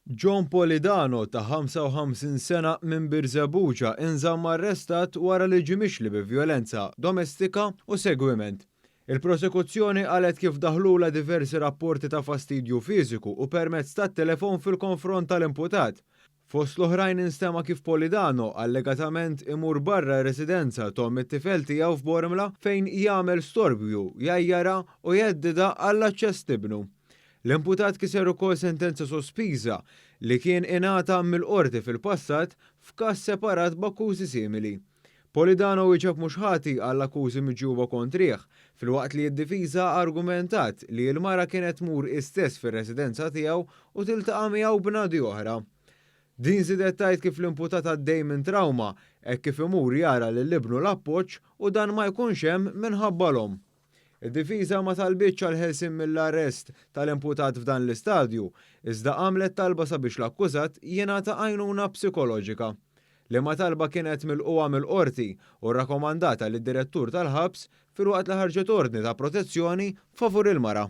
John Polidano ta' 55 sena minn Birżebbuġa inżamm arrestat wara li ġie mixli bi vjolenza domestika u segwiment. Il-prosekuzzjoni qalet kif daħlula diversi rapporti ta' fastidju fiżiku u permezz tat-telefon fil-konfront tal-imputat. Fost l-oħrajn instema kif Polidano allegatament imur barra residenza tom it-tifel tiegħu f'Bormla fejn jagħmel storbju, jajjara u jeddida għall-aċċess tibnu. L-imputat kiser ukoll sentenza sospiża li kien ingħata mill-qorti fil-passat f'każ separat b'akkużi simili. Polidano wieġeb mhux ħati għall-akkużi miġjuba kontrih, filwaqt li d-difiża argumentat li l-mara kienet tmur istess fir-residenza tiegħu u tiltaqa' miegħu b'nadi oħra. Din żidet tgħid kif l-imputat għaddej minn trauma hekk kif imur jara lil ibnu l-appoġġ u dan ma jkunx hemm minħabba l-omm. Id-difiża ma talbitx għal ħelsien mill-arrest tal-imputat f'dan l-istadju, iżda għamlet talba sabiex l-akkużat jingħata għajnuna psikoloġika. Li ma talba kienet milquha mill-qorti u rrakkomandata lid-direttur tal-ħabs filwaqt li ħarġet ordni ta' protezzjoni favur il-mara.